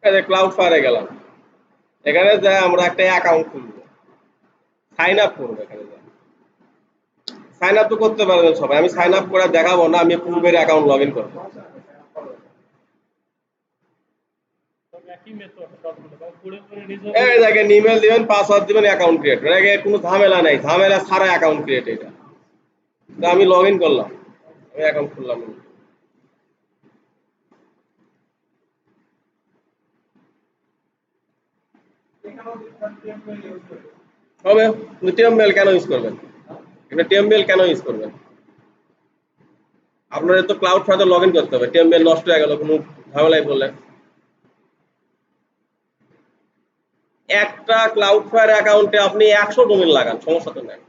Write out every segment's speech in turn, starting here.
এই যে ক্লাউডফ্লায়ারে গেলাম, এখানে যে আমরা একটা অ্যাকাউন্ট খুলবো, সাইন আপ করবো। এখানে সাইন আপ তো করতে পারবেন সবাই, আমি সাইন আপ করে দেখাবো না, আমি পূর্বের অ্যাকাউন্ট লগ ইন করবো। এই দেখেন, ইমেল দিবেন, পাসওয়ার্ড দিবেন, অ্যাকাউন্ট ক্রিয়েট, এটাকে কোনো ঝামেলা নাই, ঝামেলা ছাড়া অ্যাকাউন্ট ক্রিয়েট। এটা তো আমি লগ ইন করলাম, আমি অ্যাকাউন্ট খুললাম। হবে, টেমবেল কেন ইউজ করবেন? এটা টেমবেল কেন ইউজ করবেন? আপনার তো ক্লাউড ফায়ারে লগ ইন করতে হবে, টেমবেল নষ্ট হয়ে গেল কোনো ঝামেলায় পড়লেন। একটা ক্লাউড ফায়ার অ্যাকাউন্টে আপনি 100 ডোমেন লাগান, সমস্যা তো নাই।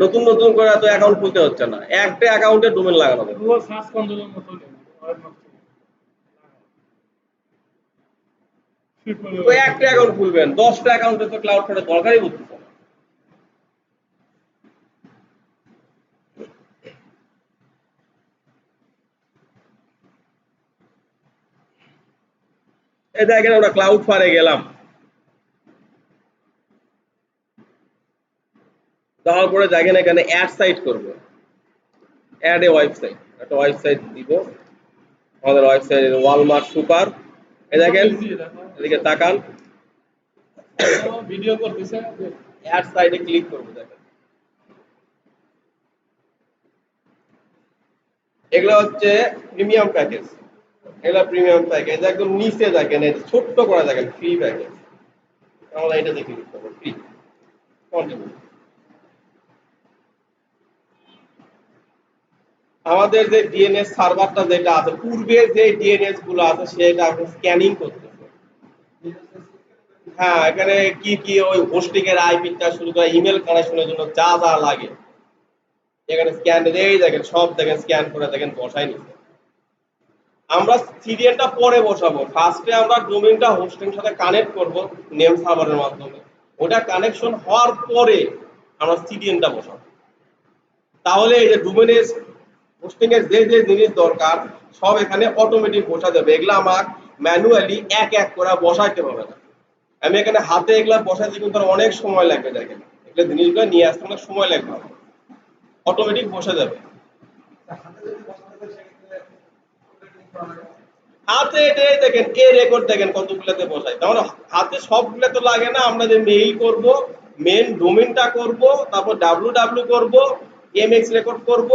নতুন নতুন করে তো অ্যাকাউন্ট খুলতে হচ্ছে না, একটা অ্যাকাউন্টে ডোমেন লাগানো হবে। তো একটা অ্যাকাউন্ট খুলবেন, 10টা অ্যাকাউন্টে তো ক্লাউড ফায়ারের দরকারই পড়তেছে না। এই দেখেন, আমরা ক্লাউড ফায়ারে গেলাম, যাওয়ার পরে দেখেন এখানে অ্যাড সাইট করবো, অ্যাড এ ওয়েবসাইট, একটা ওয়েবসাইট দিব। আমাদের ওয়েবসাইট ওয়ালমার্ট সুপার। এই দেখেন, এদিকে তাকান, ভিডিও করতেছে, অ্যাড সাইটে ক্লিক করবো। দেখেন, এগুলো হচ্ছে প্রিমিয়াম প্যাকেজ, এগুলো প্রিমিয়াম প্যাকেজ। একদম নিচে দেখেন, ছোট্ট করে দেখেন ফ্রি প্যাকেজ, আমরা এটা দেখে ক্লিক করবো, ফ্রি কন্টিনিউ। আমাদের যে ডিএনএস সার্ভারটা যেটা আছে, পূর্বে যে ডিএনএস গুলো আছে সেটা এখন স্ক্যানিং করতেছে। হ্যাঁ, এখানে কি কি ওই হোস্টিং এর আইপিটা শুরু করে ইমেল কানেকশনের জন্য যা যা লাগে এখানে স্ক্যান, এই দেখেন সব দেখেন স্ক্যান করে দেখেন বসাই নিচ্ছে। আমরা সিরিয়ালটা পরে বসাবো, ফার্স্টে আমরা ডোমেইনটা হোস্টিং সাথে কানেক্ট করব নেম সার্ভারের মাধ্যমে, ওটা কানেকশন হওয়ার পরে আমরা সিরিয়ালটা বসাবো। তাহলে এই যে ডোমেইনের হোস্টিং এর যে যে জিনিস দরকার সব এখানে অটোমেটিক বসা যাবে, এগুলা আমার ম্যানুয়ালি এক এক করে বসাইতে হবে না। আমি এখানে হাতে এগুলা বসাইতে কিন্তু অনেক সময় লাগবে, দেখেন এগুলো জিনিসগুলো নিয়ে আসতে অনেক সময় লাগবে, অটোমেটিক বসা যাবে। হাতে এটাই দেখেন, এ রেকর্ড দেখেন কতগুলাতে বসাই, তার মানে হাতে সবগুলা তো লাগে না। আমরা যে মেইল করব, মেন ডোমেইনটা করব, তারপর ডাব্লিউ করব, এমএক্স রেকর্ড করব।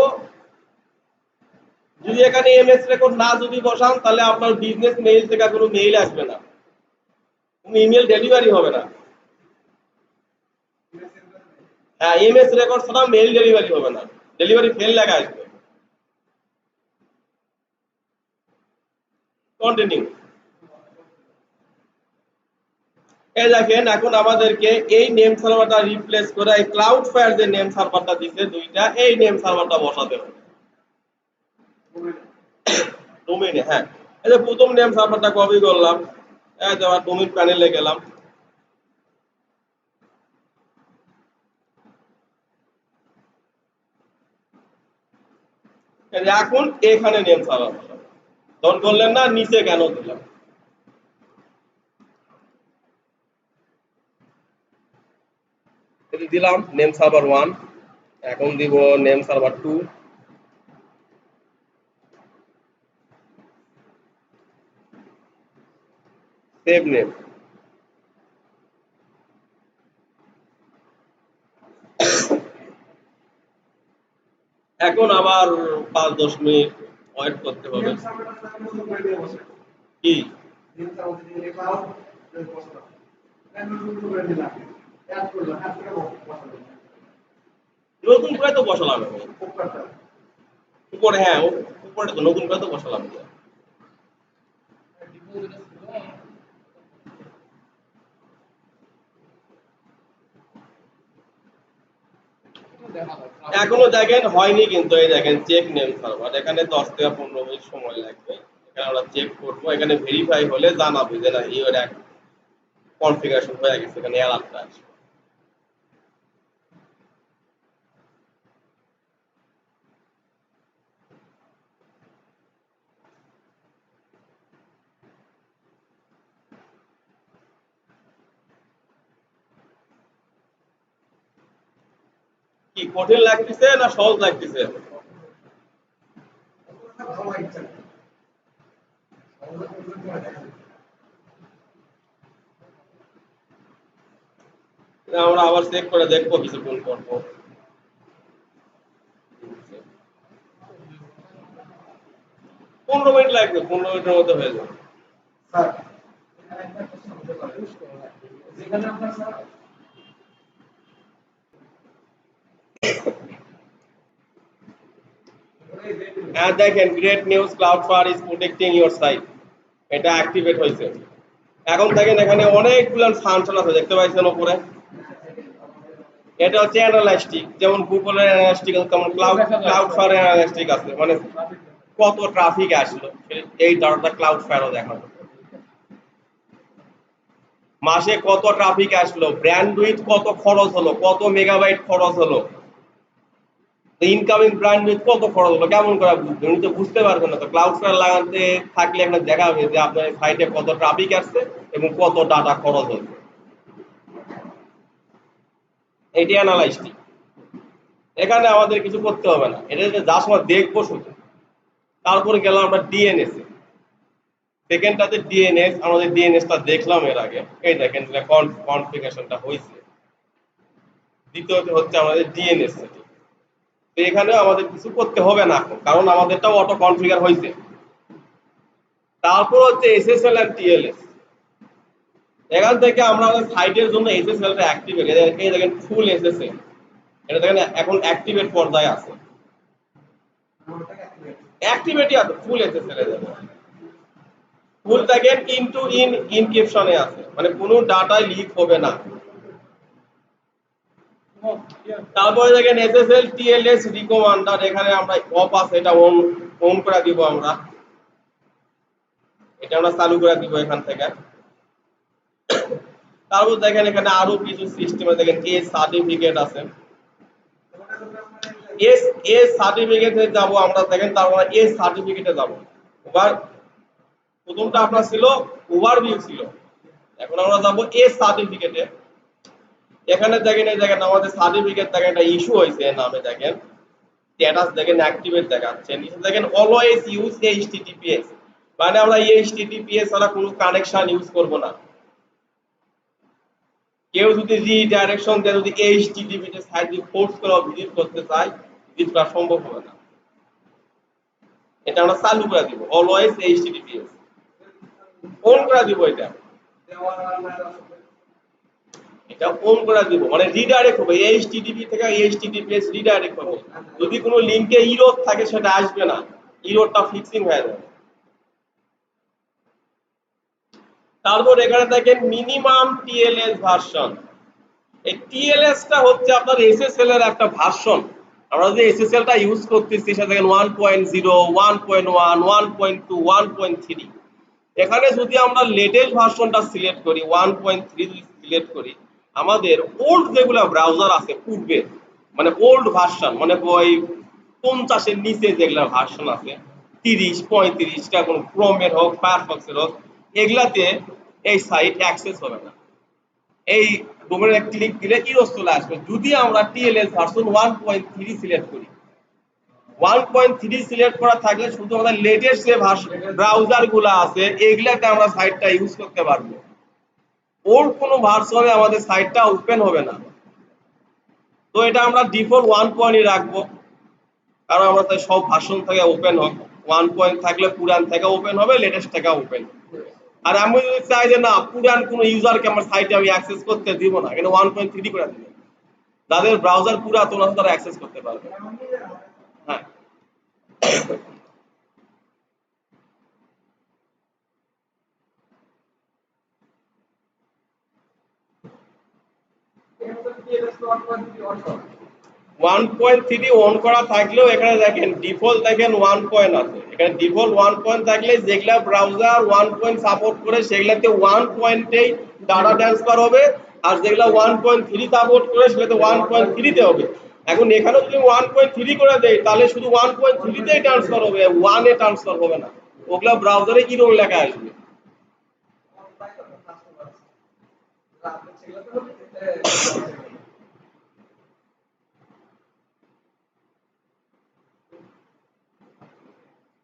যদি এখানে এমএস রেকর্ড না যদি বসান, তাহলে আপনার বিজনেস মেইল থেকে কোনো মেইল আসবে না, কোনো ইমেল ডেলিভারি হবে না। হ্যাঁ, এমএস রেকর্ড ছাড়া মেইল ডেলিভারি হবে না, ডেলিভারি ফেল লেখা আসবে। কন্টিনিউ। এই দেখেন, এখন আমাদেরকে এই নেম সার্ভারটা রিপ্লেস করে এই ক্লাউড ফায়ার যে নেম সার্ভারটা দিচ্ছে দুইটা, এই নেম সার্ভারটা বসাতে হবে ডোমেইনে। হ্যাঁ, এই যে প্রথম নেম সার্ভারটা কপি করলাম, এই যে আমার ডোমেইন প্যানেলে গেলাম, এই যে এখন এখানে নেম সার্ভার বসাবো। তখন বললেন না নিচে কেন দিলাম, এই দিলাম নেম সার্ভার 1, এখন দিব নেম সার্ভার 2, সেভ নেম। এখন আবার 5-10 মিনিট ওয়েট করতে হবে। কি নতুন করে তো বসালাম আমি উপরে, হ্যাঁ উপরে তো নতুন করে তো বসালাম। এখনো দেখেন হয়নি, কিন্তু এই দেখেন চেক নেম সার্ভার, এখানে 10 থেকে 15 মিনিট সময় লাগবে। এখানে আমরা চেক করবো, এখানে ভেরিফাই হলে জানাবে যে না ইওর এক কনফিগারেশন হয়ে গেছে, এখানে অ্যালার্টটা আসবে। কি কঠিন লাগতেছে না সহজ লাগতেছে? আমরা আবার চেক করে দেখবো কিছুক্ষণ পর। 15 মিনিট লাগবে, 15 মিনিটের মধ্যে হয়ে যাবে। হ্যাঁ দেখেন, great news, Cloudflare is protecting your site, এটা অ্যাক্টিভেট হয়েছে। এখন দেখেন এখানে অনেকগুলো ফাংশন আছে, দেখতে পাচ্ছেন উপরে। এটা হচ্ছে অ্যানালাইস্টিক, যেমন গুগলের অ্যানালাইস্টিক আছে, তেমন ক্লাউডফ্লাওয়ার অ্যানালাইস্টিক আছে, মানে কত ট্রাফিক আসলো এই ডাটাটা ক্লাউডফ্লাওয়ারও দেখানো। মাসে কত ট্রাফিক আসলো, ব্র্যান্ডউইথ কত খরচ হলো, কত মেগাবাইট খরচ হলো, ইনকামিং ব্র্যান্ডউইথ কত খরচ হলো, কেমন করে বুঝবেন? উনি তো বুঝতে পারবেন না। তো ক্লাউডফ্লাওয়ার লাগাতে থাকলে একটা দেখাবে যে আপনার সাইটে কত ট্রাফিক আসছে এবং কত ডাটা খরচ হচ্ছে। এটি অ্যানালাইস্টিক। এখানে আমাদের কিছু করতে হবে না, এটা যা সময় দেখবো শুধু। তারপরে গেলাম আমরা ডিএনএস এ। সেকেন্ডটাতে ডিএনএস, আমাদের ডিএনএসটা দেখলাম এর আগে, এই দেখেন কনফিগারেশনটা হয়েছে। দ্বিতীয়ত হচ্ছে আমাদের ডিএনএস সেটিং। তো এখানেও আমাদের কিছু করতে হবে না এখন, কারণ আমাদেরটাও অটো কনফিগার হয়েছে। তারপর হচ্ছে এসএসএল আর টিএলএস। এখান থেকে আমরা আমাদের সাইটের জন্য এসএসএলটা অ্যাক্টিভেট, এই দেখেন ফুল এসএসএল, এটা দেখেন এখন অ্যাক্টিভেট পর্যায়ে আছে, অ্যাক্টিভেটই আছে, ফুল এসএসএল এ যাবে। ফুল দেখেন ইনটু ইনক্রিপশনে আছে, মানে কোনো ডাটা লিক হবে না। তারপরে দেখেন এসএসএল টিএলএস রিকমান্ডার, এখানে আমরা অফ আছে, এটা অন করে দিব আমরা, এটা আমরা চালু করে দিব এখান থেকে। তারপর দেখেন এখানে আরো কিছু সিস্টেমে দেখেন এ সার্টিফিকেট আছে, এ সার্টিফিকেটে যাব আমরা। দেখেন তারপর এ সার্টিফিকেটে যাব। এবার প্রথমটা আপনার ছিল ওভারভিউ ছিল, এখন আমরা যাব এ সার্টিফিকেটে। এখানে দেখেন এই দেখেন আমাদের সার্টিফিকেট দেখেন একটা ইস্যু হয়েছে নামে, দেখেন স্ট্যাটাস দেখেন অ্যাক্টিভেট দেখাচ্ছে, নিচে দেখেন অলওয়েজ ইউজ এইচটিটিপিএস, মানে আমরা এইচটিটিপিএস ছাড়া কোনো কানেকশন ইউজ করব না। কেউ যদি রিডাইরেকশন দেয়, যদি এইচটিটিপি তে সাইট দিয়ে ফোর্স করে ভিজিট করতে চায়, ভিজিট করা সম্ভব হবে না। এটা আমরা চালু করে দিব, অলওয়েজ এইচটিটিপিএস অন করে দিব। এটা অন করে দিব, মানে রিডাইরেক্ট হবে, এইচটিটিপি থেকে এইচটিটিপিএস রিডাইরেক্ট হবে। যদি কোনো লিংকে ইরর থাকে সেটা আসবে না, ইররটা ফিক্সিং হয়ে যাবে। তারপর এখানে দেখেন মিনিমাম টিএলএস ভার্সন। এই টিএলএসটা হচ্ছে আপনার এসএসএল এর একটা ভার্সন। আমরা যে এসএসএল টা ইউজ করতেছি সেটা দেখেন 1.0, 1.1, 1.2, 1.3। এখানে যদি আমরা লেটেস্ট ভার্সনটা সিলেক্ট করি, 1.3 যদি সিলেক্ট করি, আমাদের ওল্ড যেগুলো ব্রাউজার আছে পূর্বে, মানে ওল্ড ভার্সন, মানে ওই 50-এর নিচে যেগুলো ভার্সন আছে, 30-35টা, কোনো ক্রোমের হোক ফায়ারফক্সের হোক, এগুলাতে এই সাইট অ্যাক্সেস হবে না। এই ডোমেনে ক্লিক দিলে ইরর চলে আসবে। যদি আমরা টিএলএস ভার্সন 1.3 সিলেক্ট করি, 1.3 সিলেক্ট করা থাকলে শুধু আমাদের লেটেস্ট যে ব্রাউজার গুলো আছে এগুলাতে আমরা সাইটটা ইউজ করতে পারবো। ওল্ড কোনো ভার্সনে আমাদের সাইটটা ওপেন হবে না। তো এটা আমরা ডিফল্ট 1.0 রাখবো, কারণ আমরা তাই সব ভার্সন থেকে ওপেন হোক। 1. থাকলে পুরান থেকে ওপেন হবে, লেটেস্ট থেকে ওপেন। আর আমি যদি চাই যে না, পুরান কোনো ইউজারকে আমার সাইটে আমি অ্যাক্সেস করতে দিব না, এখানে 1.3 করে দিব, যাদের ব্রাউজার পুরাতন আছে তারা অ্যাক্সেস করতে পারবে। হ্যাঁ, ওয়ান পয়েন্ট থ্রি অন করা থাকলেও এখানে দেখেন ডিফল্ট দেখেন 1. আছে, এখানে ডিফল্ট 1. থাকলে যেগুলা ব্রাউজার 1. সাপোর্ট করে সেগুলাতে 1.এই ডাটা ট্রান্সফার হবে, আর যেগুলা 1.3 সাপোর্ট করে সেগুলাতে 1.3-তে হবে। এখন এখানে যদি 1.3 করে দেয় তাহলে শুধু 1.3-তেই ট্রান্সফার হবে, 1-এ ট্রান্সফার হবে না, ওগুলা ব্রাউজারে কি রকম লেখা আসবে।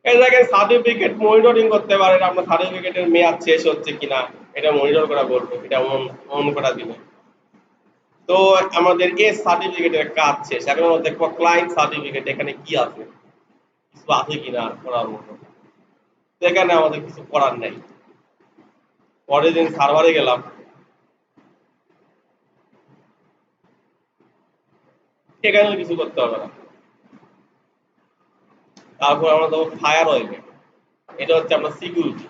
এই দেখেন সার্টিফিকেট মনিটরিং করতে পারেন, আপনার সার্টিফিকেটের মেয়াদ শেষ হচ্ছে কিনা এটা মনিটর করা বলবে, এটা অন করা দিবে। তো আমাদের এ সার্টিফিকেটের কাজ শেষ, এখন আমরা দেখবো ক্লায়েন্ট সার্টিফিকেট এখানে কি আছে, কিছু আছে কিনা করার মতো। তো এখানে আমাদের কিছু করার নেই। পরের দিন সার্ভারে গেলাম, এখানেও কিছু করতে হবে না। তারপর আমরা দেবো ফায়ার ওয়েলে, এটা হচ্ছে আপনার সিকিউরিটি,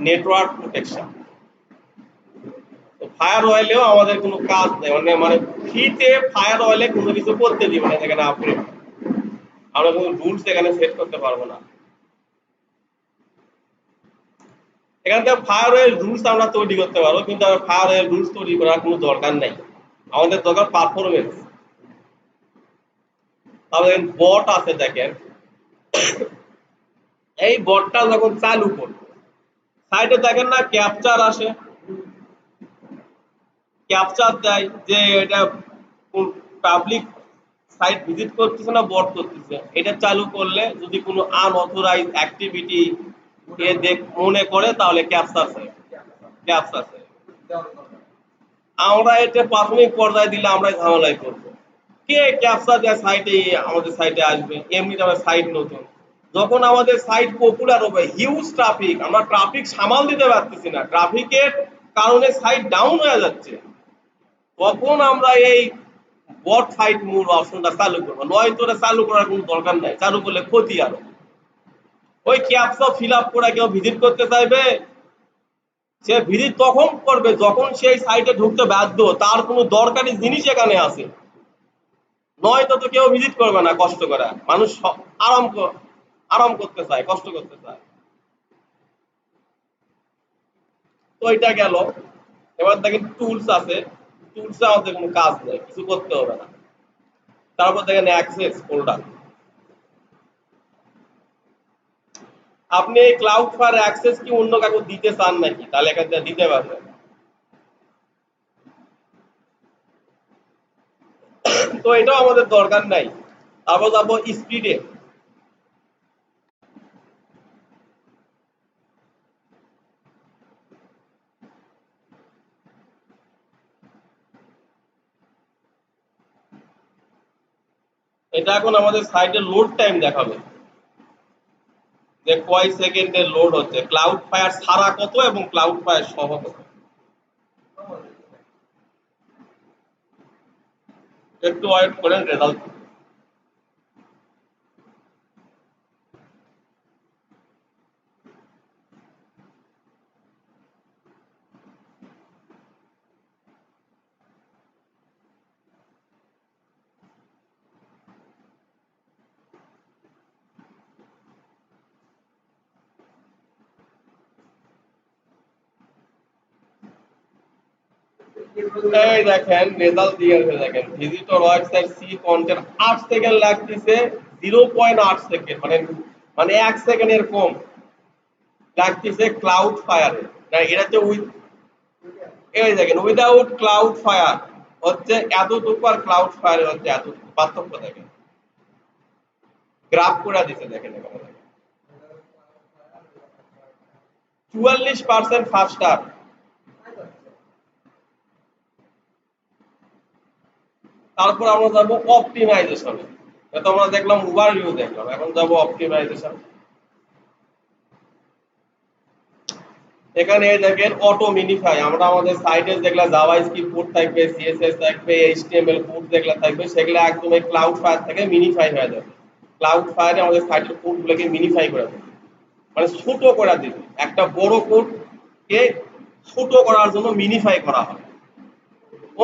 নেটওয়ার্ক প্রোটেকশন। ফায়ার ওয়েলেও আমাদের কোনো কাজ নেই, মানে ফ্রিতে ফায়ার ওয়েলে কোনো কিছু করতে দিবে না এখানে আপনি, আমরা কোনো রুলস এখানে সেট করতে পারবো না। এখান থেকে ফায়ার ওয়েল রুলস আমরা তৈরি করতে পারবো, কিন্তু আমার ফায়ার ওয়েল রুলস তৈরি করার কোনো দরকার নাই, আমাদের দরকার পারফরমেন্স। তাহলে বট আছে দেখেন, এই বটটা যখন চালু করবে সাইটে দেখেন না ক্যাপচার আসে, ক্যাপচার দেয় যে এটা পাবলিক সাইট ভিজিট করতেছে না বট করতেছে। এটা চালু করলে যদি কোনো আনঅথরাইজ অ্যাক্টিভিটি এ মনে করে তাহলে ক্যাপচার চাই, ক্যাপচার চাই। আমরা এটা প্রাথমিক পর্যায়ে দিলে আমরা ঝামেলায় করবো, কে ক্যাপচার দেওয়া সাইটে আমাদের সাইটে আসবে, এমনিতে আমাদের সাইট নতুন। যখন আমাদের সাইট পপুলার হবে, হিউজ ট্রাফিক, আমরা ট্রাফিক সামাল দিতে পারতেছি না, ট্রাফিকের কারণে সাইট ডাউন হয়ে যাচ্ছে, তখন আমরা এই বট সাইট মূল অপশনটা চালু করবো, নয়তো এটা চালু করার কোনো দরকার নাই, চালু করলে ক্ষতি আরো। ওই ক্যাপচা ফিল আপ করে কেউ ভিজিট করতে চাইবে, সে ভিজিট তখন করবে যখন সেই সাইটে ঢুকতে বাধ্য, তার কোনো দরকারি জিনিস এখানে আছে, নয়তো তো কেউ ভিজিট করবে না কষ্ট করে, মানুষ আরাম আরাম করতে চায়, কষ্ট করতে চায়। তো এটা গেল। এবার দেখেন টুলস আছে, টুলসে আমাদের কোনো কাজ নেই, কিছু করতে হবে না। তারপর দেখেন অ্যাক্সেস ফোল্ডার, আপনি এই ক্লাউড ফায়ার অ্যাক্সেস কি অন্য কাউকে দিতে চান নাকি, তাহলে এখান থেকে দিতে পারবেন। তো এটাও আমাদের দরকার নাই। তারপর যাবো স্পিডে, এটা এখন আমাদের সাইটে লোড টাইম দেখাবে যে কয় সেকেন্ডের লোড হচ্ছে, ক্লাউড ফায়ার ছাড়া কত এবং ক্লাউড ফায়ার সহ কত। একটু ওয়েট করেন, রেজাল্ট। এই দেখেন রেজাল্ট দিয়েছে, দেখেন ভিজিটর ওয়েবসাইট সি কন্টেন্ট 8 সেকেন্ড লাগতেছে, 0.8 সেকেন্ড, মানে 1 সেকেন্ডের কম লাগতেছে ক্লাউড ফায়ারে। এটাতে এই দেখেন উইদাউট ক্লাউড ফায়ার হচ্ছে এতটুকু, আর ক্লাউড ফায়ার হচ্ছে এতটুকু, পার্থক্য দেখেন, গ্রাফ করে দিতে দেখেন এখানে 44% ফাস্টার। তারপর আমরা যাবো অপটিমাইজেশনে, তো আমরা দেখলাম ওভারভিউ দেখলাম, এখন যাবো অপটিমাইজেশন। এখানে দেখেন অটো মিনিফাই, আমরা আমাদের সাইটে যেগুলা জাভা স্ক্রিপ্ট কোড থাকবে, সিএসএস থাকবে, এইচটিএমএল কোড যেগুলা থাকবে সেগুলা একদম এই ক্লাউড ফায়ার থেকে মিনিফাই হয়ে যাবে। ক্লাউড ফায়ারে আমাদের সাইটের কোডগুলোকে মিনিফাই করে দেবে, মানে ছোট করে দিবে, একটা বড় কোডকে ছোট করার জন্য মিনিফাই করা হয়,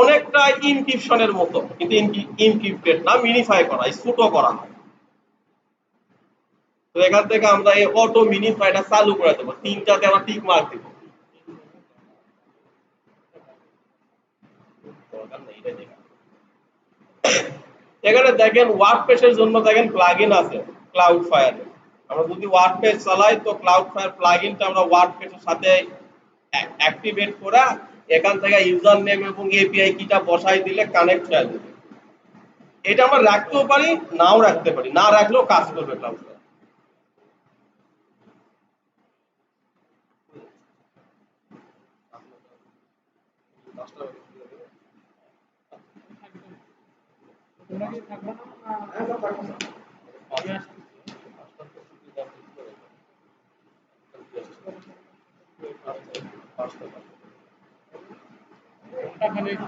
অনেকটা ইনক্রিপশনের মতো, কিন্তু ইনক্রিপ্টেড না, মিনিফাই করা, ছোট করা হয়। তো এখান থেকে আমরা এই অটো মিনিফাইটা চালু করে দেবো, তিনটাতে আমরা টিক মার্ক দিব। এখানে দেখেন ওয়ার্ডপ্রেসের জন্য দেখেন প্লাগইন আছে ক্লাউড ফায়ারে, আমরা যদি ওয়ার্ডপ্রেস চালাই তো ক্লাউড ফায়ার প্লাগইনটা আমরা ওয়ার্ডপ্রেসের সাথে অ্যাক্টিভেট করা, এখান থেকে ইউজার নেম এবং এপিআই কিটা বসাই দিলে কানেক্ট হয়ে যাবে। এটা আমরা রাখতেও পারি, নাও রাখতে পারি, না রাখলেও কাজ করবে ক্লাউড ফায়ার। তোমরা কি থাকবে না? আমি আসছি। ঘন্টাখানেক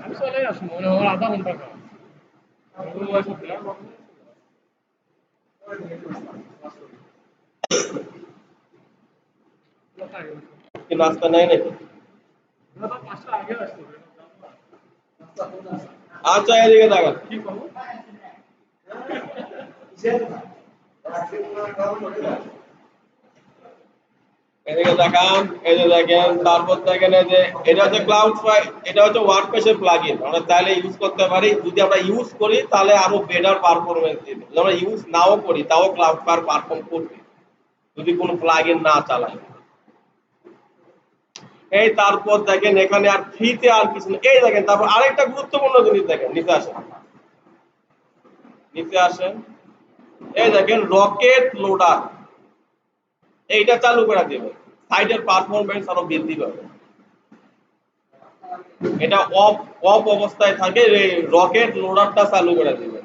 আমি চলে আসবো, মনে হয় আধা ঘন্টা কাজ। কি নাস্তা নেয় নাকি? পাঁচটা আগে আসতে হবে। আচ্ছা এদিকে দেখান। কি করবো? এদিকে দেখান, এই যে দেখেন, তারপর দেখেন এই যে এটা হচ্ছে ক্লাউড ফাইল, এটা হচ্ছে ওয়ার্ডপ্রেসের প্লাগইন। আমরা চাইলে ইউজ করতে পারি, যদি আমরা ইউজ করি তাহলে আরো বেটার পারফরমেন্স দিবে। যদি আমরা ইউজ নাও করি তাও ক্লাউড ফায়ার পারফর্ম করবে যদি কোনো প্লাগইন না চালাই। এই তারপর দেখেন এখানে আর ফ্রিতে আর কিছু নেই। এই দেখেন তারপর আরেকটা গুরুত্বপূর্ণ জিনিস দেখেন, নিচে আসেন, নিচে আসেন, এই দেখেন রকেট লোডার, এইটা চালু করে দেবে, সাইটের পারফরমেন্স আরো বৃদ্ধি পাবে। এটা অফ অফ অবস্থায় থাকে, এই রকেট লোডারটা চালু করে দিবে।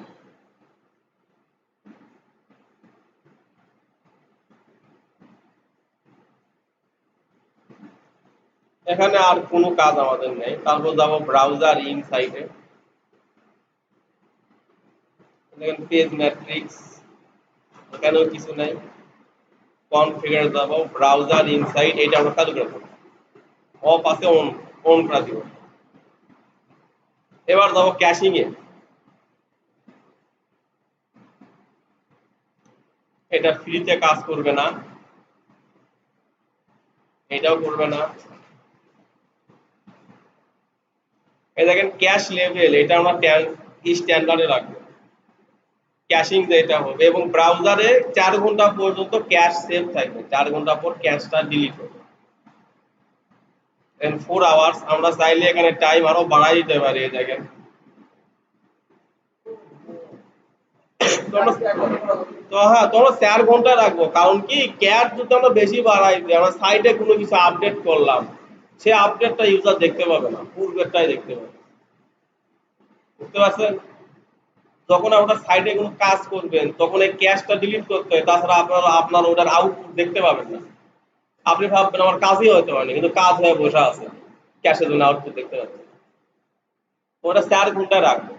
এখানে আর কোনো কাজ আমাদের নেই। তারপর যাবো ব্রাউজার ইনসাইটে, দেখেন পেজ ম্যাট্রিক্স, এখানেও কিছু নাই। কনফিগার যাবো, ব্রাউজার ইনসাইট, এটা আমরা চালু করে দেবো, অফ আছে অন, অন করে দিব। এবার যাবো ক্যাশিং এ, এটা ফ্রিতে কাজ করবে না, এটাও করবে না। এই দেখেন ক্যাশ লেভেল, এটা আমরা স্ট্যান্ডার্ডে রাখবো, ক্যাশিং যেটা হবে, এবং ব্রাউজারে 4 ঘন্টা পর্যন্ত ক্যাশ সেভ থাকবে, 4 ঘন্টা পর ক্যাশটা ডিলিট হবে। 4 আওয়ার্স, আমরা চাইলে এখানে টাইম আরো বাড়াই দিতে পারি। এই দেখেন তো হ্যাঁ, তোমরা 4 ঘন্টা রাখবো, কারণ কি ক্যাশ যদি আমরা বেশি বাড়াই দিই, আমরা সাইটে কোনো কিছু আপডেট করলাম, সে আপডেটটা ইউজার দেখতে পাবে না, পূর্বেরটাই দেখতে পাবে। বুঝতে পারছেন? যখন আপনার সাইটে কোনো কাজ করবেন তখন এই ক্যাশটা ডিলিট করতে হয়, তাছাড়া আপনার আপনার ওটার আউটপুট দেখতে পাবেন না। আপনি ভাববেন আমার কাজই হতে পারেনি, কিন্তু কাজ হয়ে বসে আছে, ক্যাশের জন্য আউটপুট দেখতে পাচ্ছেন। ওটা 4 ঘন্টায় রাখবো।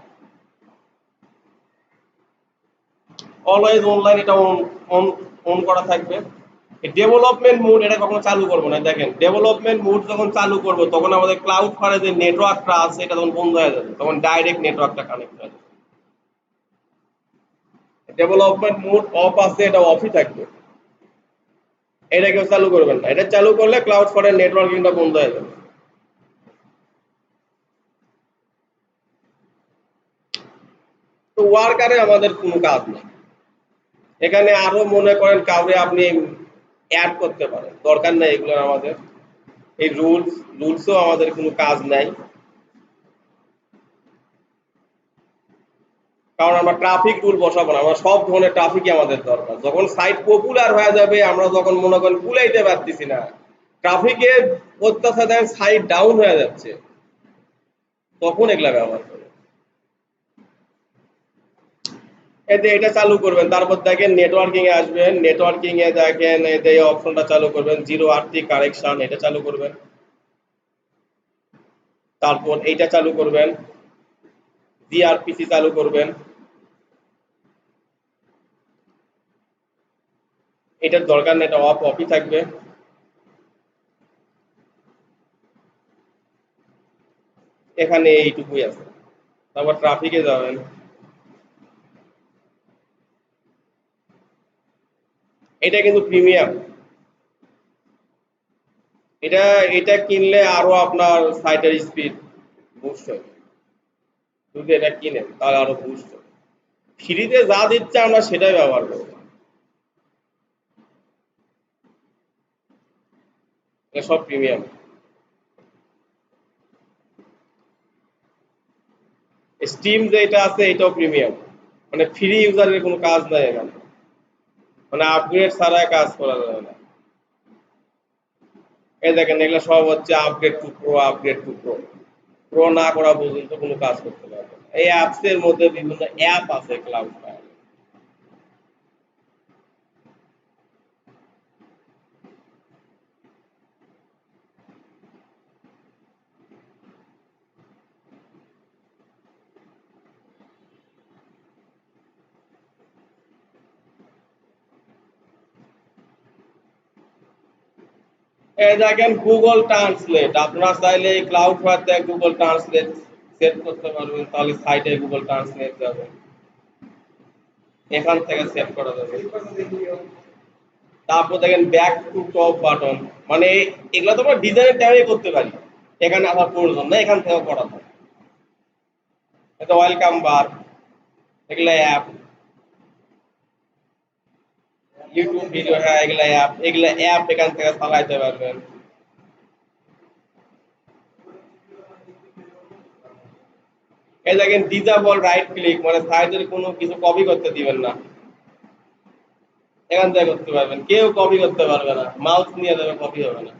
অলওয়েজ অনলাইন, এটা অন অন অন করা থাকবে। ডেভেলপমেন্ট মোড এটা কখনো চালু করবো না। দেখেন ডেভেলপমেন্ট মোড যখন চালু করবো তখন আমাদের ক্লাউড ফায়ারে যে নেটওয়ার্কটা আছে এটা তখন বন্ধ হয়ে যাবে, তখন ডাইরেক্ট নেটওয়ার্কটা কানেক্ট হয়ে যাবে। ডেভেলপমেন্ট মোড অফ আছে, এটা অফই থাকবে, এটা কেউ চালু করবেন না। এটা চালু করলে ক্লাউড ফায়ারের নেটওয়ার্কিংটা বন্ধ হয়ে যাবে। তো ওয়ার্কারে আমাদের কোনো কাজ নেই। এখানে আরো মনে করেন কাউরে আপনি অ্যাড করতে পারেন, দরকার নেই এগুলো আমাদের। এই রুলসও আমাদের কোনো কাজ নাই, কারণ আমরা ট্রাফিক রুল বসাবো না। আমরা সব ধরনের ট্রাফিকই আমাদের দরকার। যখন সাইট পপুলার হয়ে যাবে, আমরা যখন মনে করেন কুলাইতে পারতেছি না, ট্রাফিকের অত্যাচারে সাইট ডাউন হয়ে যাচ্ছে, তখন এগুলা ব্যবহার করবে। এতে এটা চালু করবেন, তারপর দেখেন নেটওয়ার্কিং এ আসবেন, নেটওয়ার্কিং এ দেখেন এতে এই অপশনটা চালু করবেন, জিরো আরটি কারেকশন, এটা চালু করবেন। তারপর এইটা চালু করবেন, জিআরপিসি চালু করবেন। এটার দরকার নেই, এটা অফই থাকবে। এখানে এইটুকুই আছে। তারপর ট্রাফিকে যাবেন, এটা কিন্তু প্রিমিয়াম, এটা এটা কিনলে আরো আপনার সাইটের স্পিড বুস্ট হবে। যদি এটা কিনেন তাহলে আরো বুস্ট হবে। ফ্রিতে যা দিচ্ছে আমরা সেটাই ব্যবহার করবো, এটা সব প্রিমিয়াম। স্টিম যেটা আছে এটাও প্রিমিয়াম, মানে ফ্রি ইউজারের কোনো কাজ নাই এখানে, মানে আপগ্রেড ছাড়া কাজ করা যাবে না। এই দেখেন এগুলো সব হচ্ছে upgrade two pro, upgrade two pro. Pro না করা পর্যন্ত কোনো কাজ করতে পারবে না। এই অ্যাপস এর মধ্যে বিভিন্ন অ্যাপ আছে ক্লাউড ফায়ার। এই দেখেন গুগল ট্রান্সলেট, আপনারা চাইলে এই ক্লাউড ফায়ার থেকে গুগল ট্রান্সলেট সেট করতে পারবেন, তাহলে সাইটে গুগল ট্রান্সলেট যাবে, এখান থেকে সেট করা যাবে। তারপর দেখেন ব্যাক টু টপ বাটন, মানে এগুলো তো আমরা ডিজাইনের ট্যাবে করতে পারি, এখানে আসার প্রয়োজন না, এখান থেকে করা যায়। এটা ওয়েলকাম বার, এগুলো অ্যাপ, ইউটিউব ভিডিও, হ্যাঁ এগুলো অ্যাপ এখান থেকে চালাইতে পারবেন। এই দেখেন ডিজেবল রাইট ক্লিক, মানে সাইটের কোনো কিছু কপি করতে দিবেন না, এখান থেকে করতে পারবেন, কেউ কপি করতে পারবে না, মাউস নিয়ে যাবে, কপি হবে না।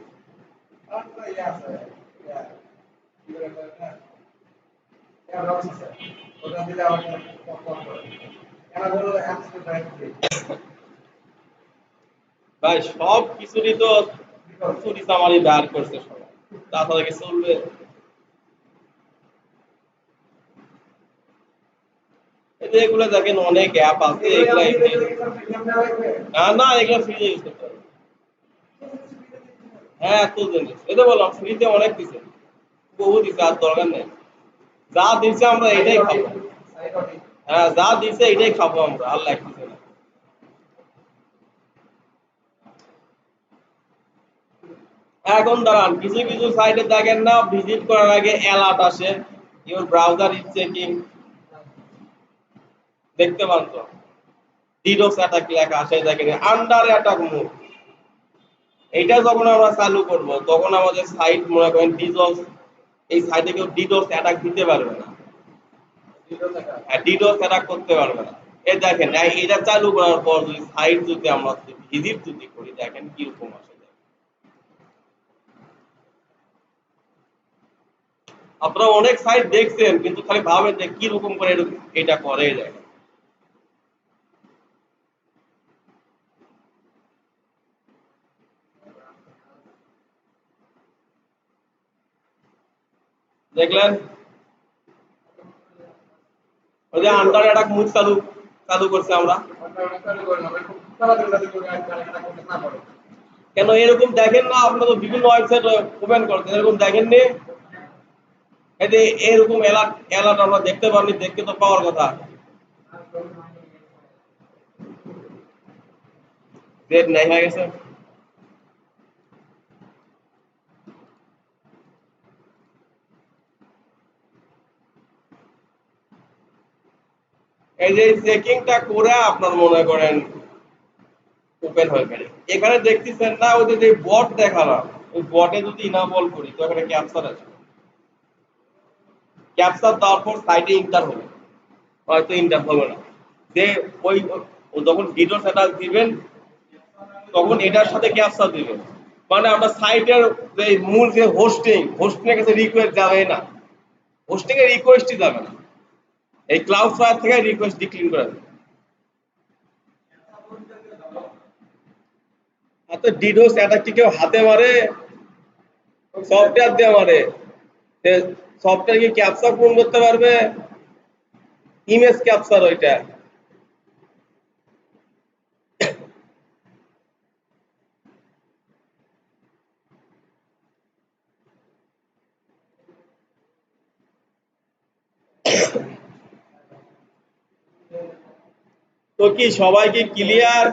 ভাই সব কিছুরই তো চুরি চামারি বার করছে সবাই, তাছাড়া কি চলবে? এই যে এগুলো দেখেন অনেক অ্যাপ আছে, এগুলা না না এগুলো ফ্রিতে ইউজ করতে পারবেন। হ্যাঁ এত জিনিস, এটা বললাম ফ্রিতে অনেক কিছু, বহু দিচ্ছে, আর দরকার নেই, যা দিচ্ছে আমরা এটাই খাবো। হ্যাঁ যা দিচ্ছে এটাই খাবো আমরা, আর লাগতেছে না। এখন দাঁড়ান, কিছু কিছু সাইটে দেখেন না, ভিজিট করার আগে অ্যালার্ট আসে, ইউর ব্রাউজার ইজ চেকিং, দেখতে পান তো, ডিডোস অ্যাটাক লেখা আসে, দেখেন আন্ডার অ্যাটাক মুভ। এইটা যখন আমরা চালু করব তখন আমাদের সাইট মনে করেন ডিডোস, এই সাইটে কেউ ডিডোস অ্যাটাক দিতে পারবে না, ডিডোস অ্যাটাক করতে পারবে না। এই দেখেন এটা চালু করার পর যদি সাইট যদি আমরা ভিজিট যদি করি, দেখেন কিরকম আসে। আপনারা অনেক সাইট দেখছেন, কিন্তু খালি ভাবেন যে কি রকম করে এটা করে যায়। দেখলেন ওই যে আন্ডার অ্যাটাক মুভ চালু চালু করছে আমরা, কেন এরকম দেখেন না? আপনারা তো বিভিন্ন ওয়েবসাইট ওপেন করছেন, এরকম দেখেননি? এই যে এরকম অ্যালার্ট অ্যালার্ট আমরা দেখতে পারিনি, দেখতে তো পাওয়ার কথা। ডেট নাই হয়ে গেছে। এই যে চেকিংটা করে আপনার মনে করেন ওপেন হয়ে গেলে, এখানে দেখতেছেন না ওই যে বট দেখালাম, ওই বটে যদি ইনাবল করি তো এখানে ক্যাপচার আছে, ক্যাপচার দেওয়ার পর সাইটে ইন্টার হবে, হয়তো ইন্টার হবে না, যে ওই যখন ভিডিও সেটা দিবেন তখন এটার সাথে ক্যাপচার দিবেন, মানে আমরা সাইটের যে মূল যে হোস্টিং এর কাছে রিকোয়েস্ট যাবে না, হোস্টিং এর রিকোয়েস্টই যাবে না, এই ক্লাউড ফায়ার থেকে রিকোয়েস্ট ডিক্লিন করে দেবে। এত ডিডোস অ্যাটাক কি কেউ হাতে মারে? সফটওয়্যার দিয়ে মারে। সফটওয়্যার কি ক্যাপচার পূরণ করতে পারবে? ইমেজ ক্যাপচার ওইটা। তো কি সবাই কি ক্লিয়ার?